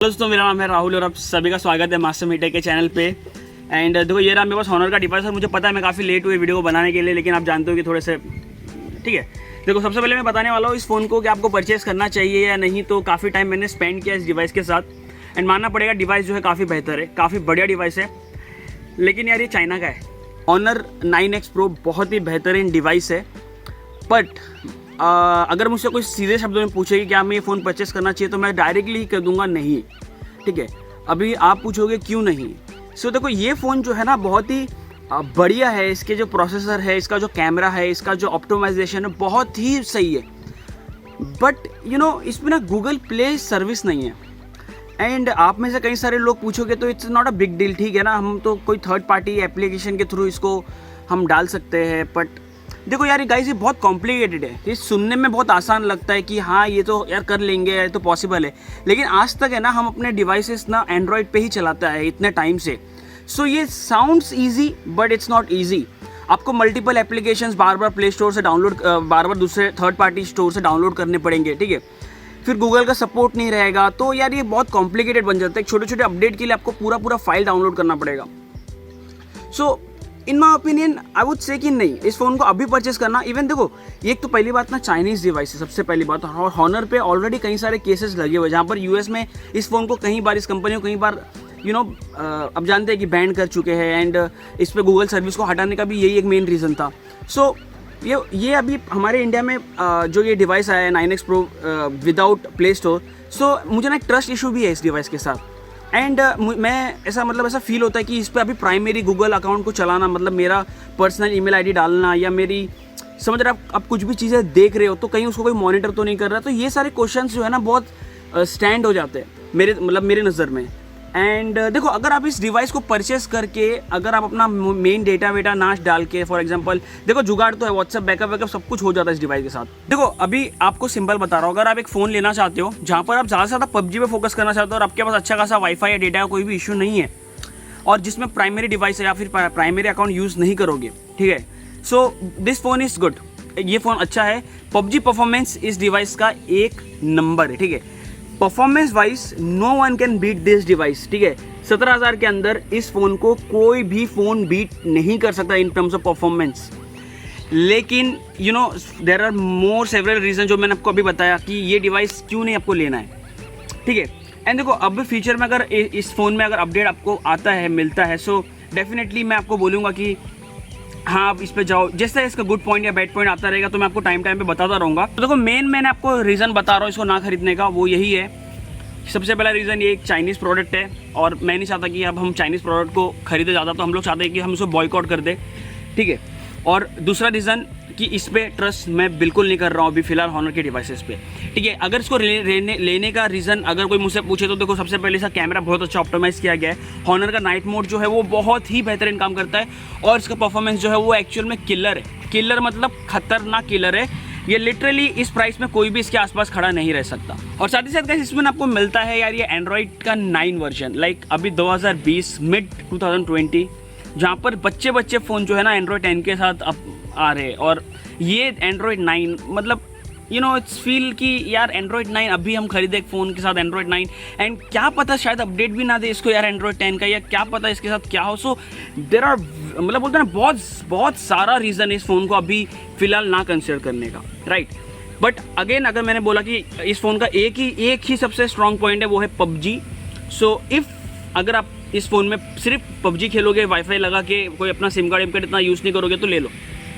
दोस्तों मेरा नाम है राहुल और आप सभी का स्वागत है मास्टर मीटेक के चैनल पे। एंड देखो ये रहा मेरे पास हॉनर का डिवाइस और मुझे पता है मैं काफ़ी लेट हुई वीडियो को बनाने के लिए, लेकिन आप जानते हो कि थोड़े से ठीक है। देखो सबसे पहले मैं बताने वाला हूँ इस फ़ोन को कि आपको परचेज़ करना चाहिए या नहीं। तो काफ़ी टाइम मैंने स्पेंड किया इस डिवाइस के साथ एंड मानना पड़ेगा डिवाइस जो है काफ़ी बेहतर है, काफ़ी बढ़िया डिवाइस है। लेकिन यार ये चाइना का है। हॉनर 9X Pro बहुत ही बेहतरीन डिवाइस है, बट अगर मुझसे कोई सीधे शब्दों में पूछे कि क्या हमें ये फ़ोन परचेस करना चाहिए तो मैं डायरेक्टली ही कह दूंगा नहीं। ठीक है, अभी आप पूछोगे क्यों नहीं। सो देखो ये फ़ोन जो है ना बहुत ही बढ़िया है। इसके जो प्रोसेसर है, इसका जो कैमरा है, इसका जो ऑप्टिमाइजेशन है बहुत ही सही है। बट इसमें ना गूगल प्ले सर्विस नहीं है। एंड आप में से कई सारे लोग पूछोगे तो it's not a big deal. ठीक है ना, हम तो कोई थर्ड पार्टी एप्लीकेशन के थ्रू इसको हम डाल सकते हैं। बट देखो यार गाइस ये बहुत कॉम्प्लिकेटेड है। ये सुनने में बहुत आसान लगता है कि हाँ ये तो यार कर लेंगे, ये तो पॉसिबल है, लेकिन आज तक है ना हम अपने डिवाइसेस ना एंड्रॉयड पे ही चलाता है इतने टाइम से। सो ये sounds easy but it's not easy. आपको मल्टीपल एप्लीकेशंस बार बार प्ले स्टोर से डाउनलोड, बार बार दूसरे थर्ड पार्टी स्टोर से डाउनलोड करने पड़ेंगे। ठीक है, फिर गूगल का सपोर्ट नहीं रहेगा तो यार ये बहुत कॉम्प्लिकेटेड बन जाता है। छोटे छोटे अपडेट के लिए आपको पूरा फाइल डाउनलोड करना पड़ेगा। सो इन my opinion I would say कि नहीं, इस फ़ोन को अभी परचेस करना। इवन देखो एक तो पहली बात ना चाइनीज़ डिवाइस है सबसे पहली बात, और हॉनर पे ऑलरेडी कई सारे केसेस लगे हुए जहाँ पर यूएस में इस फ़ोन को कई बार, इस कंपनी को कई बार अब जानते हैं कि बैन कर चुके हैं। एंड इस पर गूगल सर्विस को हटाने का भी यही एक मेन रीज़न था। सो ये अभी हमारे इंडिया में जो ये डिवाइस आया है 9X Pro without play store, so मुझे ना एक ट्रस्ट इशू भी है इस डिवाइस के साथ। एंड मैं ऐसा फील होता है कि इस पर अभी प्राइमरी गूगल अकाउंट को चलाना, मतलब मेरा पर्सनल ईमेल आईडी डालना, या मेरी समझ रहे आप कुछ भी चीज़ें देख रहे हो तो कहीं उसको कोई मॉनिटर तो नहीं कर रहा। तो ये सारे क्वेश्चंस जो है ना बहुत स्टैंड हो जाते हैं मेरे नज़र में। एंड देखो अगर आप इस डिवाइस को परचेस करके अगर आप अपना मेन डेटा वेटा ना डाल के, फॉर एग्जांपल देखो जुगाड़ तो है, व्हाट्सएप बैकअप सब कुछ हो जाता है इस डिवाइस के साथ। देखो अभी आपको सिंपल बता रहा हूँ, अगर आप एक फ़ोन लेना चाहते हो जहाँ पर आप ज़्यादा से ज़्यादा पबजी पे फोकस करना चाहते हो और आपके पास अच्छा खासा वाईफाई या डेटा का कोई भी इशू नहीं है और जिसमें प्राइमरी डिवाइस है या फिर प्राइमरी अकाउंट यूज़ नहीं करोगे, ठीक है, so this phone is good. ये फ़ोन अच्छा है। पबजी परफॉर्मेंस इस डिवाइस का एक नंबर है। ठीक है, performance wise no one can beat this device. ठीक है, 17,000 के अंदर इस फ़ोन को कोई भी फ़ोन बीट नहीं कर सकता इन टर्म्स ऑफ परफॉर्मेंस। लेकिन there are more several reason जो मैंने आपको अभी बताया कि ये डिवाइस क्यों नहीं आपको लेना है। ठीक है, एंड देखो अब फ्यूचर में अगर इस फ़ोन में अगर अपडेट आपको आता है, मिलता है, सो डेफिनेटली मैं आपको बोलूँगा कि हाँ आप इस पे जाओ। जैसे इसका गुड पॉइंट या बैड पॉइंट आता रहेगा तो मैं आपको टाइम पे बताता रहूँगा। तो देखो मैंने आपको रीज़न बता रहा हूँ इसको ना खरीदने का, वो यही है। सबसे पहला रीज़न ये एक चाइनीज़ प्रोडक्ट है और मैं नहीं चाहता कि अब हम चाइनीज़ प्रोडक्ट को खरीदे ज़्यादा, तो हम लोग चाहते हैं कि हम उसको बॉयकॉट कर दें। ठीक है, और दूसरा रीज़न कि इस पर ट्रस्ट मैं बिल्कुल नहीं कर रहा हूँ अभी फ़िलहाल हॉनर के डिवाइसेस पे। ठीक है, अगर इसको लेने का रीज़न अगर कोई मुझसे पूछे तो देखो सबसे पहले इसका कैमरा बहुत अच्छा ऑप्टिमाइज़ किया गया है। हॉनर का नाइट मोड जो है वो बहुत ही बेहतरीन काम करता है और इसका परफॉर्मेंस जो है वो एक्चुअल में किलर है। किलर मतलब खतरनाक किलर है। ये लिटरली इस प्राइस में कोई भी इसके आसपास खड़ा नहीं रह सकता। और साथ ही साथ गाइस इसमें आपको मिलता है यार ये एंड्रॉइड का 9 वर्जन, लाइक अभी 2020 मिड 2020 जहाँ पर बच्चे फ़ोन जो है ना एंड्रॉइड 10 के साथ अब आ रहे हैं और ये एंड्रॉइड 9 मतलब इट्स फील कि यार एंड्रॉइड 9 अभी हम खरीदे एक फ़ोन के साथ एंड्रॉइड 9 एंड क्या पता शायद अपडेट भी ना दे इसको यार एंड्रॉइड 10 का, या क्या पता इसके साथ क्या हो। सो देयर आर मतलब बोलते हैं ना बहुत सारा रीज़न इस फ़ोन को अभी फ़िलहाल ना कंसिडर करने का, राइट। बट अगेन अगर मैंने बोला कि इस फ़ोन का एक ही सबसे स्ट्रॉन्ग पॉइंट है, वो है पबजी। सो अगर आप इस फ़ोन में सिर्फ पबजी खेलोगे, वाईफाई लगा के कोई अपना सिम कार्ड इतना यूज़ नहीं करोगे तो ले लो।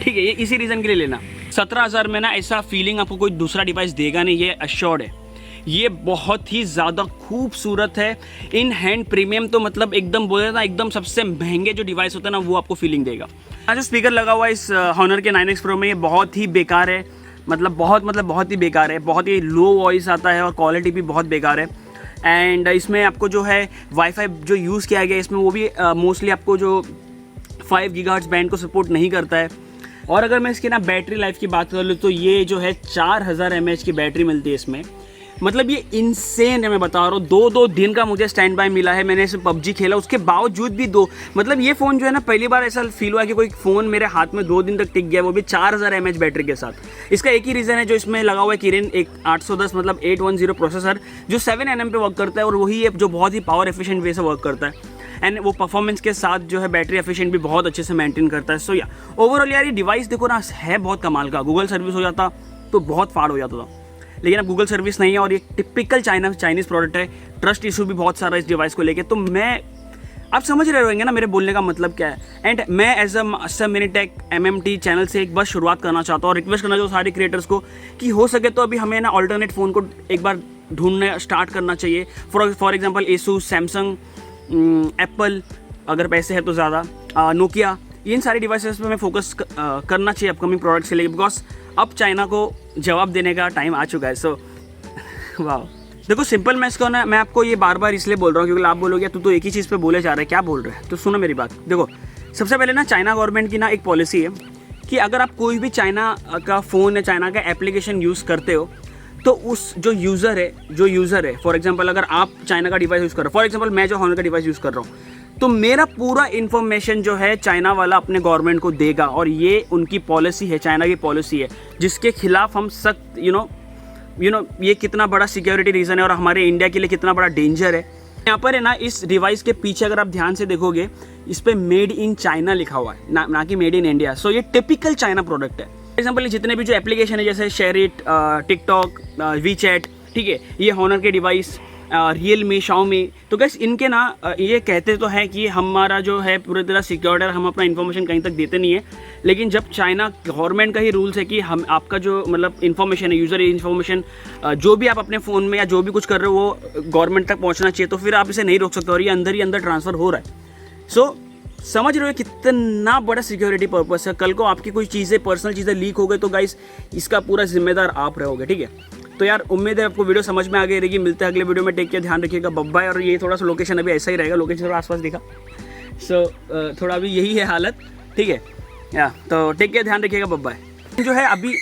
ठीक है, ये इसी रीज़न के लिए लेना। 17,000 में ना ऐसा फीलिंग आपको कोई दूसरा डिवाइस देगा नहीं, ये अश्योर्ड है। ये बहुत ही ज़्यादा खूबसूरत है। इन हैंड प्रीमियम तो मतलब एकदम बोले ना एकदम सबसे महंगे जो डिवाइस होता है ना वो आपको फीलिंग देगा। आज जो स्पीकर लगा हुआ है इस हॉनर के 9X Pro में ये बहुत ही बेकार है। बहुत ही बेकार है। बहुत ही लो वॉइस आता है और क्वालिटी भी बहुत बेकार है। एंड इसमें आपको जो है वाईफाई जो यूज़ किया गया है इसमें वो भी मोस्टली आपको जो 5 GHz बैंड को सपोर्ट नहीं करता है। और अगर मैं इसके ना बैटरी लाइफ की बात कर लूँ तो ये जो है 4000 mAh की बैटरी मिलती है इसमें। मतलब ये इनसेन है, मैं बता रहा हूँ। 2 दिन का मुझे स्टैंड बाय मिला है, मैंने इसे PUBG खेला, उसके बावजूद भी मतलब ये फ़ोन जो है ना, पहली बार ऐसा फील हुआ कि कोई फ़ोन मेरे हाथ में 2 दिन तक टिक गया, वो भी 4000 mAh बैटरी के साथ। इसका एक ही रीज़न है जो इसमें लगा हुआ है, किरिन एक 810 मतलब 810 प्रोसेसर जो 7 nm पे वर्क करता है, और वही है जो बहुत ही पावर एफिशिएंट वे से वर्क करता है, एंड वो परफॉर्मेंस के साथ जो है बैटरी एफिशिएंट भी बहुत अच्छे से मेंटेन करता है। सो या ओवरऑल यार ये डिवाइस देखो ना, है बहुत कमाल का। गूगल सर्विस हो जाता तो बहुत फाड़ हो जाता था, लेकिन अब गूगल सर्विस नहीं है, और ये टिपिकल चाइनीज़ प्रोडक्ट है। ट्रस्ट इशू भी बहुत सारा इस डिवाइस को लेके, तो मैं आप समझ रहे होंगे ना मेरे बोलने का मतलब क्या है। एंड मैं as a master mini tech MMT channel से एक बार शुरुआत करना चाहता हूँ, और रिक्वेस्ट करना चाहता हूँ सारे क्रिएटर्स को कि हो सके तो अभी हमें ना अल्टरनेट फ़ोन को एक बार ढूंढने स्टार्ट करना चाहिए। For example Asus, Samsung, Apple, अगर पैसे है तो ज़्यादा, नोकिया, इन सारे डिवाइसेस पे हमें फोकस करना चाहिए अपकमिंग प्रोडक्ट्स के लिए, बिकॉज अब चाइना को जवाब देने का टाइम आ चुका है। सो वाह, देखो सिंपल मैं इसको ना, मैं आपको ये बार बार इसलिए बोल रहा हूँ क्योंकि आप बोलोगे तू तो एक ही चीज़ पे बोले जा रहा है, क्या बोल रहे हैं। तो सुनो मेरी बात, देखो सबसे पहले ना चाइना गवर्नमेंट की ना एक पॉलिसी है कि अगर आप कोई भी चाइना का फ़ोन या चाइना का एप्लीकेशन यूज़ करते हो, तो उस जो यूज़र है फॉर एग्जांपल अगर आप चाइना का डिवाइस यूज़ कर रहे हो, फॉर एग्जांपल मैं जो हॉनर का डिवाइस यूज़ कर रहा हूँ, तो मेरा पूरा इन्फॉर्मेशन जो है चाइना वाला अपने गवर्नमेंट को देगा, और ये उनकी पॉलिसी है, चाइना की पॉलिसी है, जिसके खिलाफ हम सख्त यू नो ये कितना बड़ा सिक्योरिटी रीज़न है और हमारे इंडिया के लिए कितना बड़ा डेंजर है। यहाँ पर है ना, इस डिवाइस के पीछे अगर आप ध्यान से देखोगे, इस पर मेड इन चाइना लिखा हुआ है, ना कि मेड इन इंडिया। सो ये टिपिकल चाइना प्रोडक्ट है। फॉर एग्जाम्पल जितने भी जो एप्लीकेशन है जैसे शेयरिट, टिकटॉक, वीचैट, ठीक है, ये हॉनर के डिवाइस, रियलमी, शाओमी, तो गैस इनके ना ये कहते तो हैं कि हमारा जो है पूरी तरह सिक्योर्ड है, हम अपना इन्फॉर्मेशन कहीं तक देते नहीं है, लेकिन जब चाइना गवर्नमेंट का ही रूल्स है कि हम आपका जो मतलब इन्फॉर्मेशन है, यूज़र इन्फॉर्मेशन, जो भी आप अपने फ़ोन में या जो भी कुछ कर रहे हो वो गवर्नमेंट तक पहुँचना चाहिए, तो फिर आप इसे नहीं रोक सकते, और ये अंदर ही अंदर ट्रांसफ़र हो रहा है। सो समझ रहे हो कितना बड़ा सिक्योरिटी पर्पस है। कल को आपकी कोई चीज़ें, पर्सनल चीज़ें लीक हो गई तो गाइस इसका पूरा जिम्मेदार आप रहोगे, ठीक है। तो यार उम्मीद है आपको वीडियो समझ में आ गई रहेगी। मिलते हैं अगले वीडियो में, टेक केयर, ध्यान रखिएगा, बाय। और ये थोड़ा सा लोकेशन अभी ऐसा ही रहेगा, लोकेशन थोड़ा आसपास दिखा, सो थोड़ा अभी यही है हालत, ठीक है या, तो टेक केयर, ध्यान रखिएगा, बाय। जो है अभी